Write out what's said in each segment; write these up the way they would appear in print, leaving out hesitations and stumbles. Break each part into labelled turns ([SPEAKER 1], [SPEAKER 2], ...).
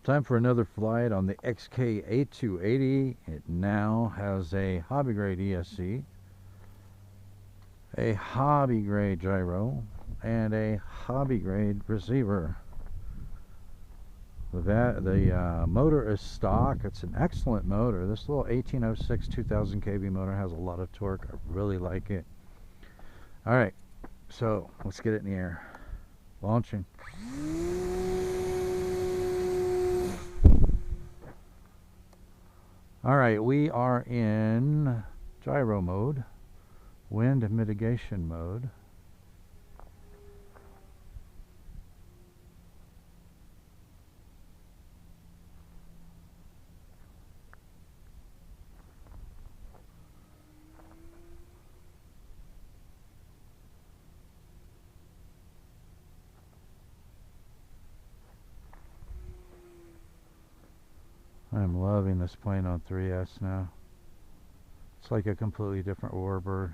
[SPEAKER 1] Time for another flight on the XK A280. It now has a hobby grade ESC, a hobby grade gyro, and a hobby grade receiver. The motor is stock. It's an excellent motor. This little 1806 2000 kV motor has a lot of torque. I really like it. Alright, so let's get it in the air. Launching. Alright, we are in gyro mode, wind mitigation mode. I'm loving this plane on 3S now. It's like a completely different Warbird.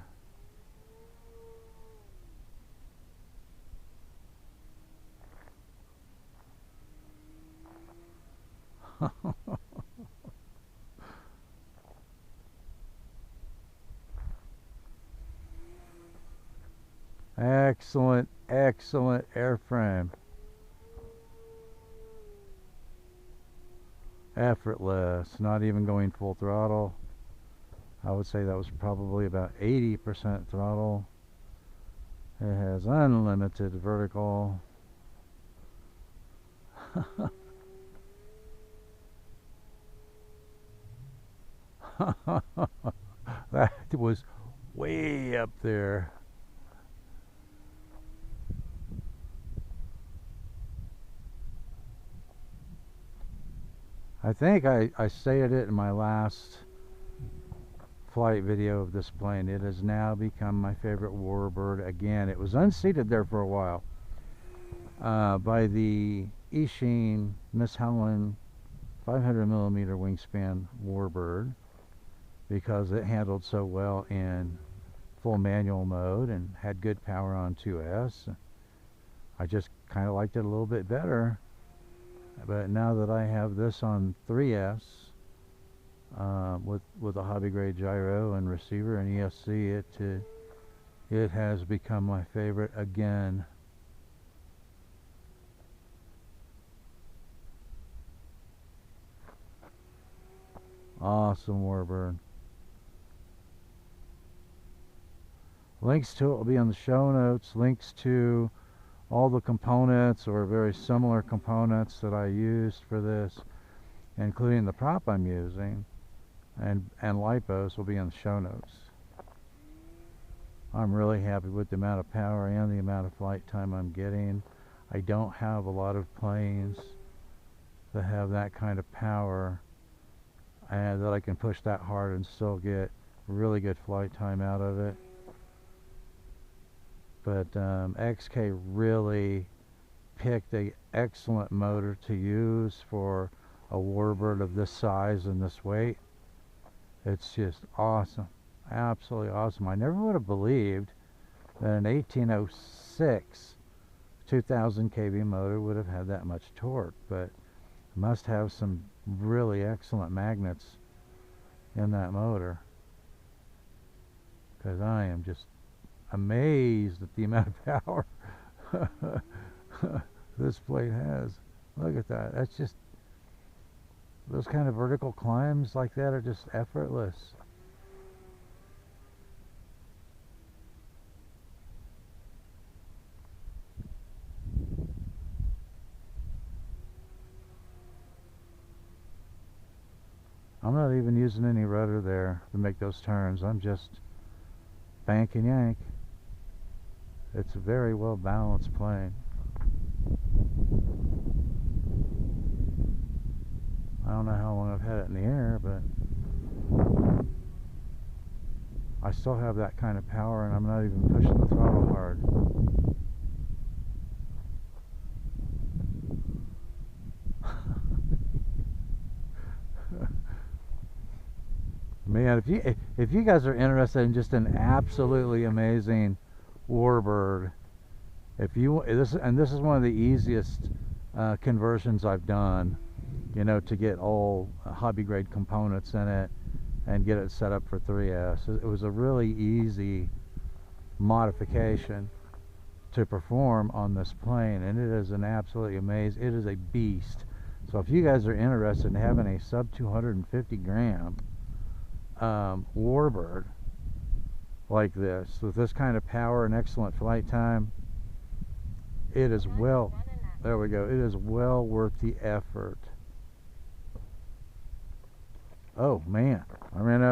[SPEAKER 1] Excellent, excellent airframe. Effortless, not even going full throttle. I would say that was probably about 80% throttle. It has unlimited vertical. That was way up there. I think I stated it in my last flight video of this plane. It has now become my favorite Warbird again. It was unseated there for a while by the Eachine Miss Helen 500mm wingspan Warbird because it handled so well in full manual mode and had good power on 2S. I just kind of liked it a little bit better. But now that I have this on 3S with a hobby grade gyro and receiver and ESC, it has become my favorite again. Awesome Warbird. Links to it will be on the show notes. Links to all the components or very similar components that I used for this, including the prop I'm using, and LIPOs will be in the show notes. I'm really happy with the amount of power and the amount of flight time I'm getting. I don't have a lot of planes that have that kind of power and that I can push that hard and still get really good flight time out of it. But XK really picked an excellent motor to use for a Warbird of this size and this weight. It's just awesome, absolutely awesome. I never would have believed that an 1806 2000 kV motor would have had that much torque, but it must have some really excellent magnets in that motor, because I am just amazed at the amount of power this plane has. Look at that. That's just, those kind of vertical climbs like that are just effortless. I'm not even using any rudder there to make those turns. I'm just bank and yank. It's a very well balanced plane. I don't know how long I've had it in the air, but I still have that kind of power and I'm not even pushing the throttle hard. Man, if you guys are interested in just an absolutely amazing Warbird, If you this is one of the easiest conversions I've done, you know, to get all hobby grade components in it and get it set up for 3S. It was a really easy modification to perform on this plane, and it is an absolutely amazing, it is a beast. So if you guys are interested in having a sub 250 gram Warbird like this, with this kind of power and excellent flight time, it is well, there we go, it is well worth the effort. Oh man, I ran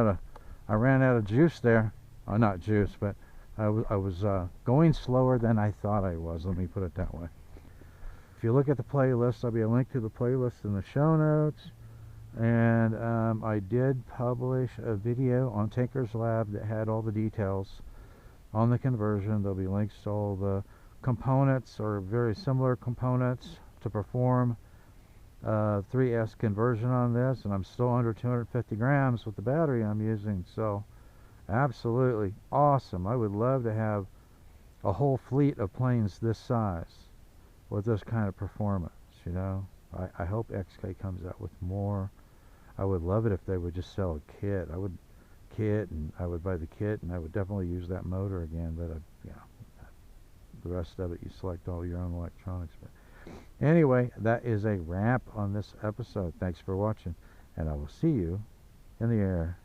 [SPEAKER 1] out of juice there. Oh, not juice, but I was going slower than I thought I was, let me put it that way. If you look at the playlist, there'll be a link to the playlist in the show notes. And I did publish a video on TinkerzLab that had all the details on the conversion. There'll be links to all the components or very similar components to perform 3S conversion on this, and I'm still under 250 grams with the battery I'm using, so absolutely awesome. I would love to have a whole fleet of planes this size with this kind of performance, you know. I hope XK comes out with more. I would love it if they would just sell a kit. I would buy the kit, and I would definitely use that motor again, but you know, the rest of it you select all your own electronics. But anyway, that is a wrap on this episode. Thanks for watching, and I will see you in the air.